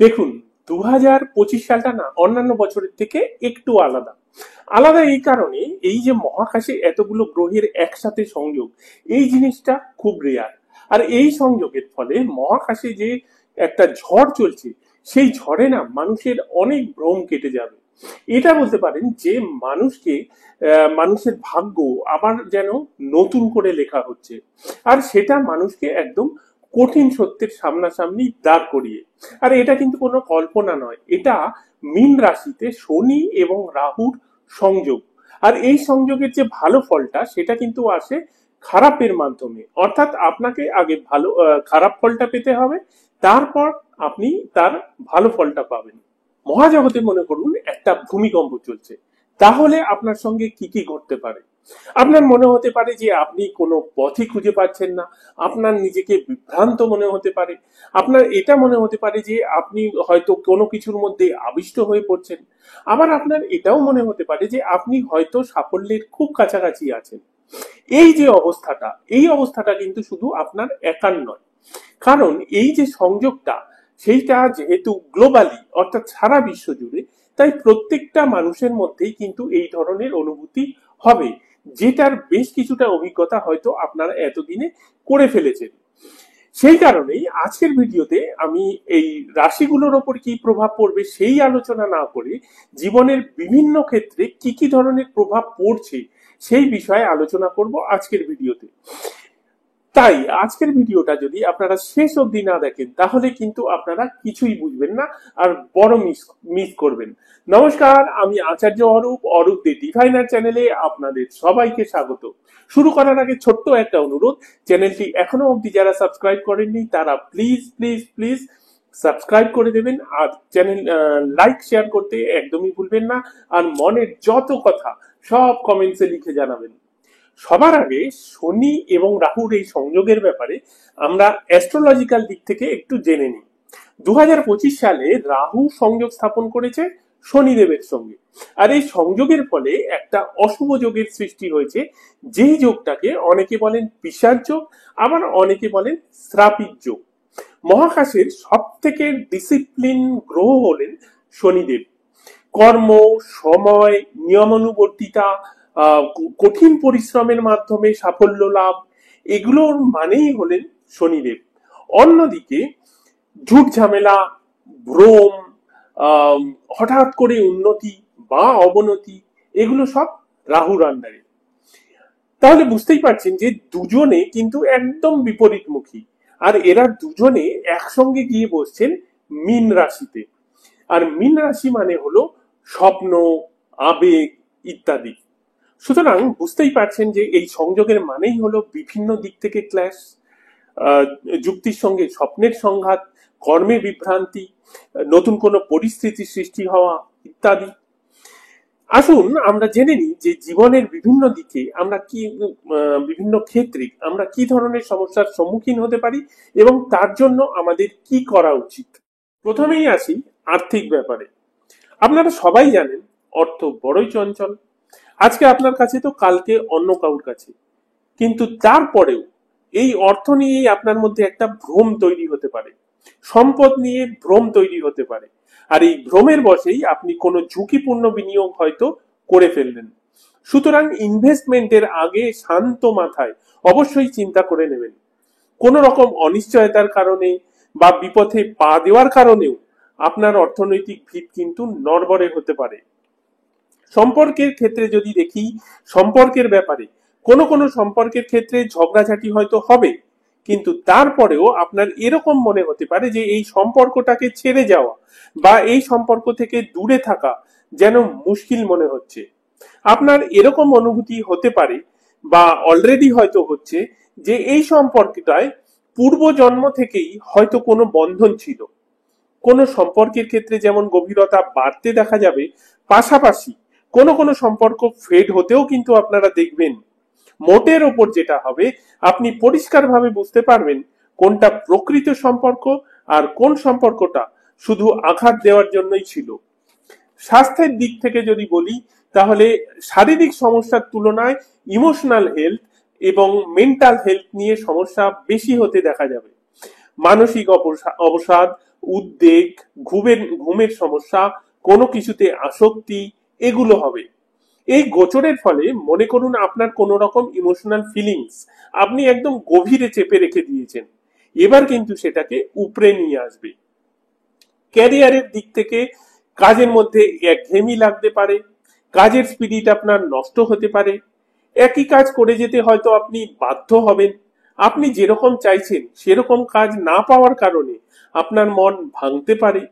দেখুন, 2025 সালটা না অন্যান্য বছরের থেকে একটু আলাদা। আলাদা এই কারণে, এই যে মহাকাশে এতগুলো গ্রহের একসাথে সংযোগ, এই জিনিসটা খুব রেয়ার। আর এই সংযোগের ফলে মহাকাশে যে একটা ঝড় চলছে, সেই ঝড়ে না মানুষের অনেক ভ্রম কেটে যাবে। এটা বলতে পারেন যে মানুষের ভাগ্য আবার যেন নতুন করে লেখা হচ্ছে। আর সেটা মানুষকে একদম কঠিন সত্যের সামনাসামনি দাঁড় করিয়ে। আর এটা কিন্তু কোনো কল্পনা নয়, এটা মীন রাশিতে শনি এবং রাহুর সংযোগ। আর এই সংযোগের যে ভালো ফলটা, সেটা কিন্তু আসে খারাপের মাধ্যমে। অর্থাৎ আপনাকে আগে খারাপ ফলটা পেতে হবে, তারপর আপনি তার ভালো ফলটা পাবেন। মহাজগতে মনে করুন একটা ভূমিকম্প চলছে, তাহলে আপনার সঙ্গে কি কি ঘটতে পারে? আপনার মনে হতে পারে যে আপনি কোনো পথই খুঁজে পাচ্ছেন না, আপনার নিজেকে বিভ্রান্ত মনে হতে পারে, আপনার এটা মনে হতে পারে যে আপনি হয়তো কোনো কিছুর মধ্যে আবিষ্ট হয়ে পড়ছেন। আবার আপনার এটাও মনে হতে পারে যে আপনি হয়তো সাফল্যের খুব কাছাকাছি আছেন। এই অবস্থাটা কিন্তু শুধু আপনার একার নয়। কারণ এই যে সংযোগটা, সেইটা যেহেতু গ্লোবালি, অর্থাৎ সারা বিশ্ব জুড়ে, তাই প্রত্যেকটা মানুষের মধ্যেই কিন্তু এই ধরনের অনুভূতি হবে, যেটার বেশ কিছুটা অভিজ্ঞতা হয়তো আপনারা এতদিনে করে ফেলেছেন। সেই কারণেই আজকের ভিডিওতে আমি এই রাশিগুলোর ওপর কি প্রভাব পড়বে সেই আলোচনা না করে, জীবনের বিভিন্ন ক্ষেত্রে কি কি ধরনের প্রভাব পড়ছে সেই বিষয়ে আলোচনা করব আজকের ভিডিওতে। তাই আজকের ভিডিওটা যদি আপনারা শেষ অবধি না দেখেন, তাহলে কিন্তু আপনারা কিছুই বুঝবেন না, আর বড় মিস করবেন। নমস্কার, আমি আচার্য অরূপ দি ডিভাইনার চ্যানেলে আপনাদের সবাইকে স্বাগত। শুরু করার আগে ছোট্ট একটা অনুরোধ, চ্যানেলটি এখনো অবধি যারা সাবস্ক্রাইব করেননি তারা প্লিজ প্লিজ প্লিজ সাবস্ক্রাইব করে দেবেন, আর চ্যানেল লাইক শেয়ার করতে একদমই ভুলবেন না। আর মনের যত কথা সব কমেন্টসে লিখে জানাবেন। সবার আগে শনি এবং রাহুর এই সংযোগের ব্যাপারে আমরা অ্যাস্ট্রোলজিক্যাল দিক থেকে একটু জেনে নিই। 2025 সালে রাহু সংযোগ স্থাপন করেছে শনিদেবের সঙ্গে। আর এই সংযোগের ফলে একটা অশুভ যোগের সৃষ্টি হয়েছে, যেই যোগটাকে অনেকে বলেন পিশাচ যোগ, আবার অনেকে বলেন শ্রাপিত যোগ। মহাকাশের সব থেকে ডিসিপ্লিন গ্রহ হলেন শনিদেব। কর্ম, সময়, নিয়মানুবর্তিতা, কঠিন পরিশ্রমের মাধ্যমে সাফল্য লাভ, এগুলোর মানেই হলেন শনিদেব। অন্যদিকে ঝুট ঝামেলা, ভ্রম, হঠাৎ করে উন্নতি বা অবনতি, এগুলো সব রাহুর আন্ডারে। তাহলে বুঝতেই পারছেন যে দুজনে কিন্তু একদম বিপরীতমুখী, আর এরা দুজনে একসঙ্গে গিয়ে বসছেন মীন রাশিতে। আর মীন রাশি মানে হলো স্বপ্ন, আবেগ ইত্যাদি। সুতরাং বুঝতেই পারছেন যে এই সংযোগের মানেই হলো বিভিন্ন দিক থেকে ক্ল্যাশ, যুক্তির সঙ্গে স্বপ্নের সংঘাত, কর্মে বিভ্রান্তি, নতুন কোনো পরিস্থিতি সৃষ্টি হওয়া ইত্যাদি। আসুন আমরা জেনে নিই যে জীবনের বিভিন্ন দিকে আমরা বিভিন্ন ক্ষেত্রে আমরা কি ধরনের সমস্যার সম্মুখীন হতে পারি এবং তার জন্য আমাদের কি করা উচিত। প্রথমেই আসি আর্থিক ব্যাপারে। আপনারা সবাই জানেন অর্থ বড়ই চঞ্চল। আজকে আপনার কাছে তো কালকে অন্য কারোর কাছে। কিন্তু তারপরেও এই অর্থ নিয়েই আপনার মধ্যে একটা ভ্রম তৈরি হতে পারে, সম্পদ নিয়ে ভ্রম তৈরি হতে পারে। আর এই ভ্রমের বশেই আপনি কোনো ঝুঁকিপূর্ণ বিনিয়োগ হয়তো করে ফেললেন। সুতরাং ইনভেস্টমেন্টের আগে শান্ত মাথায় অবশ্যই চিন্তা করে নেবেন। কোন রকম অনিশ্চয়তার কারণে বা বিপথে পা দেওয়ার কারণেও আপনার অর্থনৈতিক ভিত কিন্তু নড়বড়ে হতে পারে। সম্পর্কের ক্ষেত্রে যদি দেখি, সম্পর্কের ব্যাপারে কোনো সম্পর্কের ক্ষেত্রে ঝগড়াঝাটি হয়তো হবে, কিন্তু তারপরেও আপনার এরকম মনে হতে পারে যে এই সম্পর্কটাকে ছেড়ে যাওয়া বা এই সম্পর্ক থেকে দূরে থাকা যেন মুশকিল মনে হচ্ছে। আপনার এরকম অনুভূতি হতে পারে বা অলরেডি হয়তো হচ্ছে যে এই সম্পর্কটায় পূর্ব জন্ম থেকেই হয়তো কোনো বন্ধন ছিল। কোনো সম্পর্কের ক্ষেত্রে যেমন গভীরতা বাড়তে দেখা যাবে, পাশাপাশি কোনো সম্পর্ক ফেড হতেও কিন্তু আপনারা দেখবেন। মোটের ওপর যেটা হবে, আপনি পরিষ্কারভাবে বুঝতে পারবেন কোনটা প্রকৃত সম্পর্ক আর কোন সম্পর্কটা শুধু আঘাত দেওয়ার জন্যই ছিল। স্বাস্থ্যের দিক থেকে যদি বলি, তাহলে শারীরিক সমস্যার তুলনায় ইমোশনাল হেলথ এবং মেন্টাল হেলথ নিয়ে সমস্যা বেশি হতে দেখা যাবে। মানসিক অবসাদ, উদ্বেগ, ঘুমের সমস্যা, কোনো কিছুতে আসক্তি, এগুলো হবে। এই গোচরের ফলে মনে করুন আপনার কোনো রকম ইমোশনাল ফিলিংস আপনি একদম গভীরে চেপে রেখে দিয়েছেন, এবার কিন্তু সেটাকে উপরে নিয়ে আসবে। ক্যারিয়ারের দিক থেকে কাজের মধ্যে একঘেয়েমি লাগতে পারে, কাজের স্পিরিট আপনার নষ্ট হতে পারে, একই কাজ করে যেতে হয়তো আপনি বাধ্য হবেন, আপনি যেরকম চাইছেন সেরকম কাজ না পাওয়ার কারণে আপনার মন ভাঙতে পারে।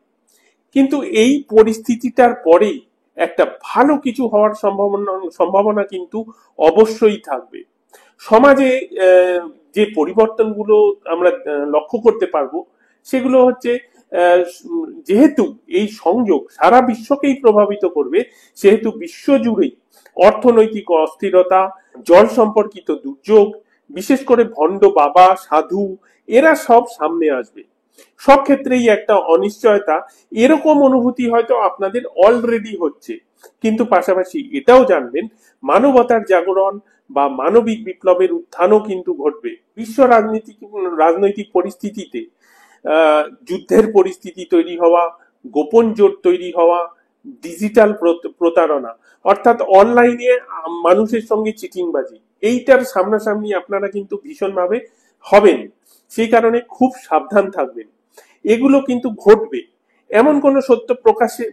কিন্তু এই পরিস্থিতিটার পরেই একটা ভালো কিছু হওয়ার সম্ভাবনা কিন্তু অবশ্যই থাকবে। সমাজে যে পরিবর্তনগুলো আমরা লক্ষ্য করতে পারবো সেগুলো হচ্ছে, যেহেতু এই সংযোগ সারা বিশ্বকেই প্রভাবিত করবে, সেহেতু বিশ্বজুড়েই অর্থনৈতিক অস্থিরতা, জল সম্পর্কিত দুর্যোগ, বিশেষ করে ভণ্ড বাবা সাধু, এরা সব সামনে আসবে। সব ক্ষেত্রেই একটা অনিশ্চয়তা, এরকম অনুভূতি হয়তো আপনাদের অলরেডি হচ্ছে। কিন্তু পাশাপাশি এটাও জানবেন, মানবতার জাগরণ বা মানবিক বিপ্লবের উত্থানও কিন্তু ঘটবে। বিশ্ব রাজনৈতিক পরিস্থিতিতে যুদ্ধের পরিস্থিতি তৈরি হওয়া, গোপন জোট তৈরি হওয়া, ডিজিটাল প্রতারণা অর্থাৎ অনলাইনে মানুষের সঙ্গে চিটিংবাজি, এইটার সামনাসামনি আপনারা কিন্তু ভীষণভাবে হবেন। সেই কারণে খুব সাবধান থাকবেন। এগুলো কিন্তু ঘটবে। এমন কোন সত্য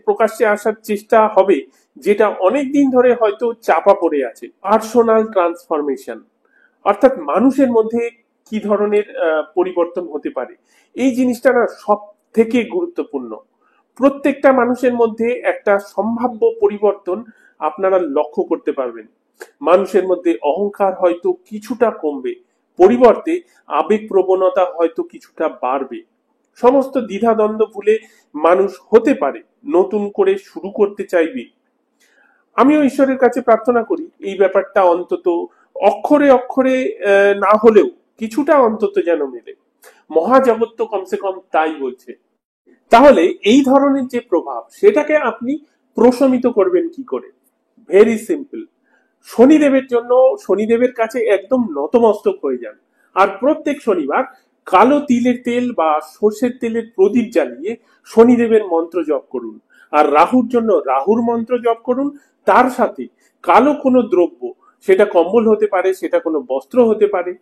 প্রকাশ্যে আসার চেষ্টা হবে যেটা অনেক দিন ধরে হয়তো চাপা পড়ে আছে। পার্সোনাল ট্রান্সফরমেশন অর্থাৎ মানুষের মধ্যে কি ধরনের পরিবর্তন হতে পারে, এই জিনিসটা না সব থেকে গুরুত্বপূর্ণ। প্রত্যেকটা মানুষের মধ্যে একটা সম্ভাব্য পরিবর্তন আপনারা লক্ষ্য করতে পারবেন। মানুষের মধ্যে অহংকার হয়তো কিছুটা কমবে, পরিবর্তে আবেগ প্রবণতা হয়তো কিছুটা বাড়বে। সমস্ত দ্বিধাদ্বন্দ্ব ভুলে মানুষ হতে পারে নতুন করে শুরু করতে চাইবে। আমিও ঈশ্বরের কাছে প্রার্থনা করি এই ব্যাপারটা অন্তত অক্ষরে অক্ষরে না হলেও কিছুটা অন্তত যেন মেলে। মহাজগৎ তো কমসে কম তাই বলছে। তাহলে এই ধরনের যে প্রভাব, সেটাকে আপনি প্রশমিত করবেন কি করে? Very simple. শনিদেবের জন্য শনিদেবের কাছে একদম নতমস্তক হয়ে যান, আর প্রত্যেক শনিবার কালো তিলের তেল বা সর্ষের তেলের প্রদীপ জ্বালিয়ে শনিদেবের মন্ত্র জপ করুন। আর রাহুর জন্য রাহুর মন্ত্র জপ করুন। তার সাথে কালো কোনো দ্রব্য, সেটা কম্বল হতে পারে, সেটা কোনো বস্ত্র হতে পারে,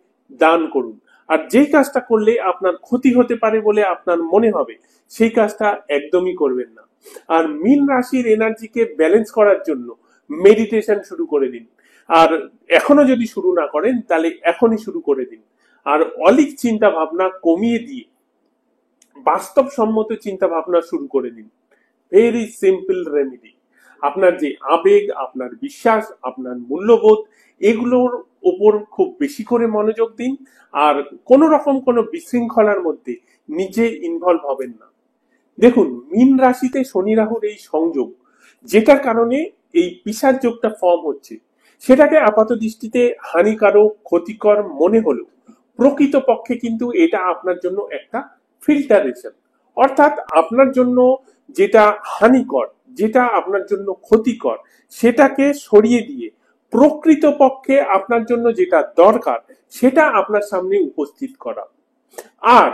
দান করুন। আর যেই কাজটা করলে আপনার ক্ষতি হতে পারে বলে আপনার মনে হবে, সেই কাজটা একদমই করবেন না। আর মীন রাশির এনার্জিকে ব্যালেন্স করার জন্য মেডিটেশন শুরু করে দিন। আর এখনো যদি শুরু না করেন তাহলে এখনই শুরু করে দিন। আর অলিক চিন্তা ভাবনা কমিয়ে দিয়ে বাস্তবসম্মত চিন্তা ভাবনা শুরু করে দিন। Very simple remedy. আপনার যে আবেগ, আপনার বিশ্বাস, আপনার মূল্যবোধ, এগুলোর উপর খুব বেশি করে মনোযোগ দিন। আর কোন রকম কোনো বিশৃঙ্খলার মধ্যে নিজে ইনভলভ হবেন না। দেখুন, মীন রাশিতে শনি রাহুর এই সংযোগ, যেটার কারণে এই পিশাচ যোগটা ফর্ম হচ্ছে, সেটাকে আপাত দৃষ্টিতে হানিকারক, ক্ষতিকর মনে হলেও প্রকৃতপক্ষে কিন্তু এটা আপনার জন্য একটা ফিল্টারেশন। অর্থাৎ আপনার জন্য যেটা হানিকর, যেটা আপনার জন্য ক্ষতিকর, সেটাকে সরিয়ে দিয়ে প্রকৃতপক্ষে আপনার জন্য যেটা দরকার সেটা আপনার সামনে উপস্থিত করা। আর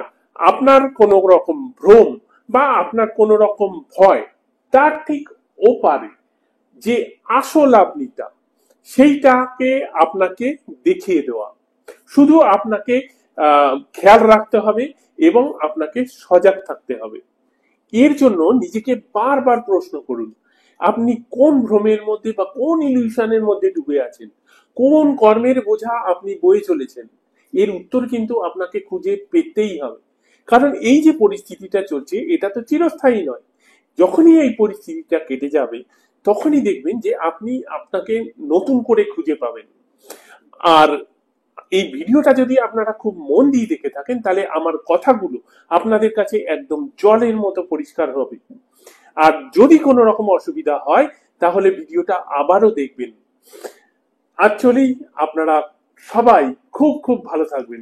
আপনার কোনো রকম ভ্রম বা আপনার কোনো রকম ভয়, তার ঠিক ওপারে যে আসল আপনিটা, সেইটাকে আপনাকে দেখিয়ে দেওয়া। শুধু আপনাকে খেয়াল রাখতে হবে এবং আপনাকে সজাগ থাকতে হবে। এর জন্য নিজেকে বারবার প্রশ্ন করুন, আপনি কোন ভ্রমের মধ্যে বা কোন ইলিউশনের মধ্যে ডুবে আছেন, কোন কর্মের বোঝা আপনি বয়ে চলেছেন। এর উত্তর কিন্তু আপনাকে খুঁজে পেতেই হবে। কারণ এই যে পরিস্থিতিটা চলছে, এটা তো চিরস্থায়ী নয়। যখনই এই পরিস্থিতিটা কেটে যাবে, তখনই দেখবেন যে আপনি আপনাকে নতুন করে খুঁজে পাবেন। আর এই ভিডিওটা যদি আপনারা খুব মন দিয়ে দেখে থাকেন, তাহলে আমার কথাগুলো আপনাদের কাছে একদম জলের মতো পরিষ্কার হবে। আর যদি কোনো রকম অসুবিধা হয়, তাহলে ভিডিওটা আবারও দেখবেন। অ্যাকচুয়ালি আপনারা সবাই খুব খুব ভালো থাকবেন।